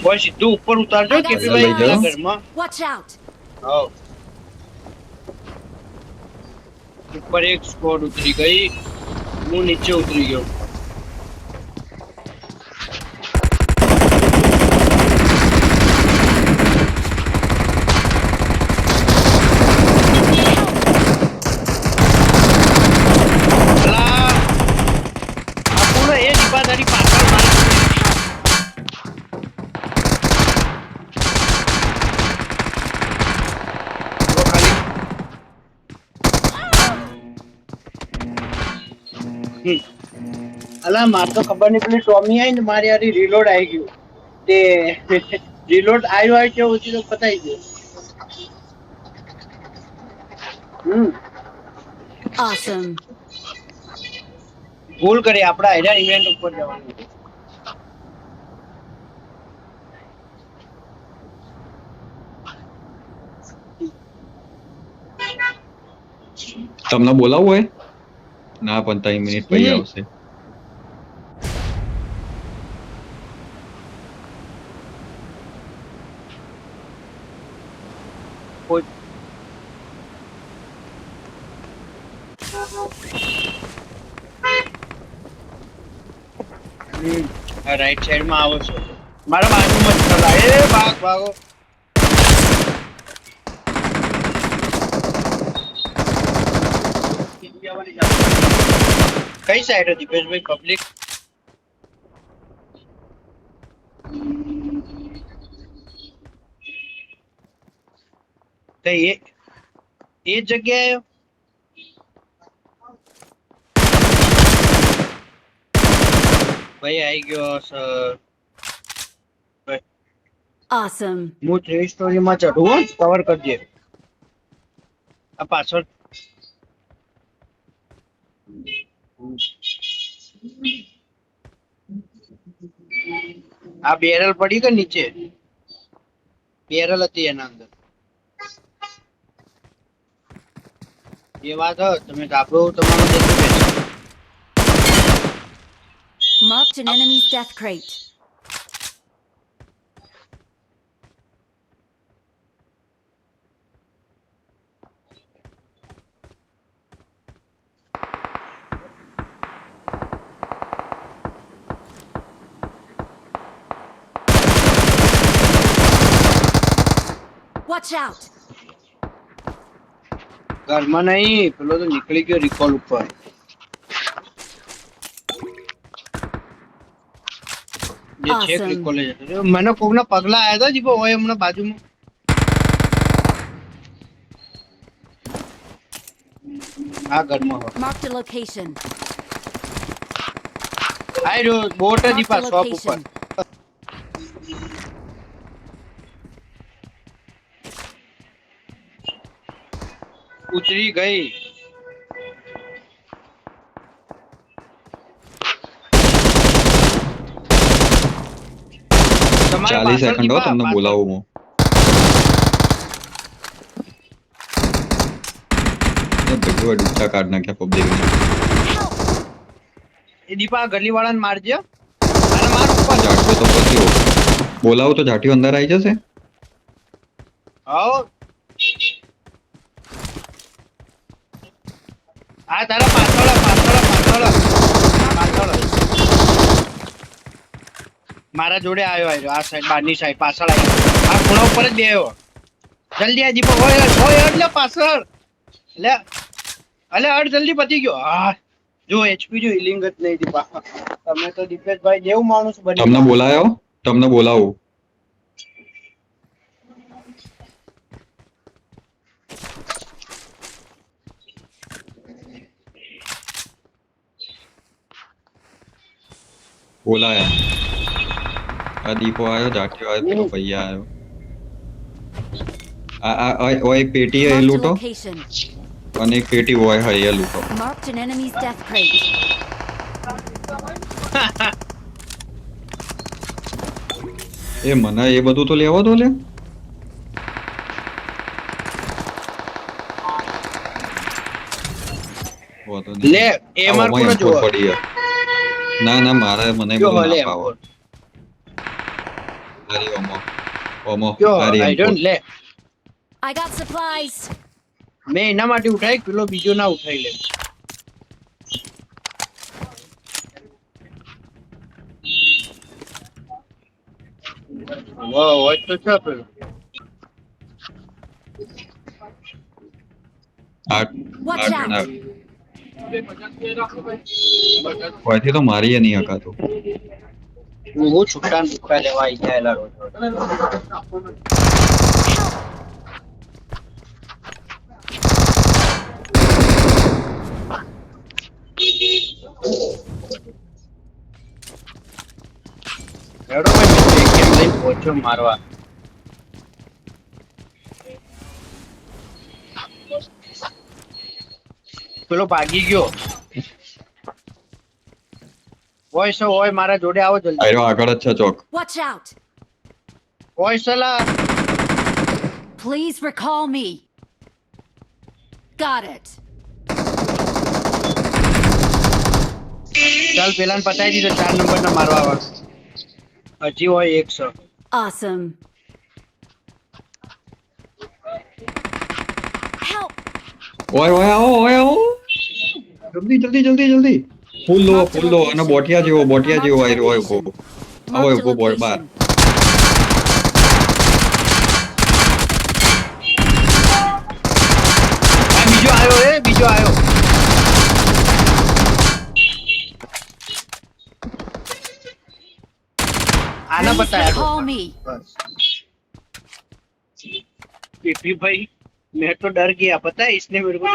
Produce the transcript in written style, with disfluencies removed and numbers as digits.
Boy સીધું ઉપર ઉતારજો I got KP ભાઈ supplies. ઘરમાં Watch out! આવ ઉપર એક સ્કોડ ઉતરી ગઈ હું નીચે ઉતરી ગયો અલા આ પૂરો એ દીપાદારી પાછળ મારે તો ખાલી અલા માર તો ખબર નહીં પેલી ટોમી આવી ને મારી યારી રીલોડ આવી ગયું તે રીલોડ આવ્યો હોય કેવું ઓછી તો પતાઈ ગયો Awesome. ભૂલ કરી આપડા હેડા ઇવેન્ટ ઉપર જવાનું તમને બોલાવવું હોય ના પણ 3 મિનિટ પછી આવશે કોઈ આ રાઈટ સાઈડ માં આવો છો મારા બાજુમાં જ ચલા એ ભાગ ભાગો કઈ સાઈડ હતી દીપેશભાઈ પબ્લિક તો એ જગ્યાએ ભાઈ આવી ગયો સર Awesome. હું 3 સ્ટોરી માં ચઢું કવર કરજે આ પાછળ આ બેરલ પડી કે નીચે બેરલ હતી એના અંદર એ વાત હોય તમે ધાબળો તમારો જતું રહેશે Marked an enemy's death crate. Watch out! ઘરમાં નહીં પેલો તો નીકળી ગયો રિકોલ ઉપર જે છેક Awesome. રિકોલે જતો રહ્યો. મને કોકના પગલા આયા હતા જીપો હોય હમણાં બાજુમાં આ ઘરમાં હોય Marked a location. આઈ રહ્યો બોટ જ Marked દીપા a શોપ ઉપર location. ઉતરી ગઈ તમારા 40 પાછળ સેકન્ડ હો દીપા, તમને પાછળ. બોલાવું હું ભેગું ડૂચા કાઢ નાખ્યા પબ્લિક એ દીપા ગલી વાળાને મારજે અને માર ઉપર જાઠ્યો તો પછી બોલાવું તો જાઠ્યો અંદર આવી જશે આવો આ તારા પાછળ મારા જોડે આવ્યો આ સાઈડ બારની સાઈડ પાછળ આવ્યો આ ખૂણા ઉપર જ બેહ્યો જલ્દી આ દીપક હોય એટલે પાછળ લે અલે અડ જલ્દી પતી ગયો હા જો એચપી જો હિલિંગ જ નહીં દીપા તમે તો દીપેશભાઈ જેવું માણસ બની તમને બોલાયો તમને બોલાવું બોલાયા આ દીપો આવ્યો જાઠ્યો આવ્યો પેલો ભૈયા આવ્યો આ ઓય પેટી એ Marked a લૂંટો location. અને એક પેટી હોય હા એ લૂંટો Marked an enemy's death crate. એ મને એ બધું તો લેવા દો લે વાંધો નહીં. લે એમઆર આવામાં કોનો M4 જોવો પડી છે. ના ના મારે મને જો બધું લે ના ફાવે. તારી ઓમો ઓમો કયો તારી આઈ ડોન્ટ લે I got supplies. મેં એના માટે ઉઠાઈ પેલો બીજો ના ઉઠાઈ લે વાહ હોય તો છે પેલું આઠ Watch આઠ out. જણા કોઈથી તો મારી નહીં હકાતું હું છૂટા છૂટા લેવા આવી ગયેલા રોજ હેડો ભાઈ કેમ લઈને પહોંચ્યો મારવા પેલો ભાગી ગયો હોય મારા જોડે આવો જલ્દી આયરો આગળ જ છે ચોક Watch out. હોય સલા Please recall me. Got it. ચાલ પેલાને પતાવી દીધો 4 નંબરના મારવા આવે હજી હોય 100 Awesome. Help. ઓય આવો જલ્દી ફૂલ લો અને બોટિયા જેવો આયરો હોય ઉભો આવો Marked a ઉભો બોલ બાર location. બીજો આવ્યો आना Please बताया recall me. पीपी भाई मैं तो डर गया पता है इसने मेरे को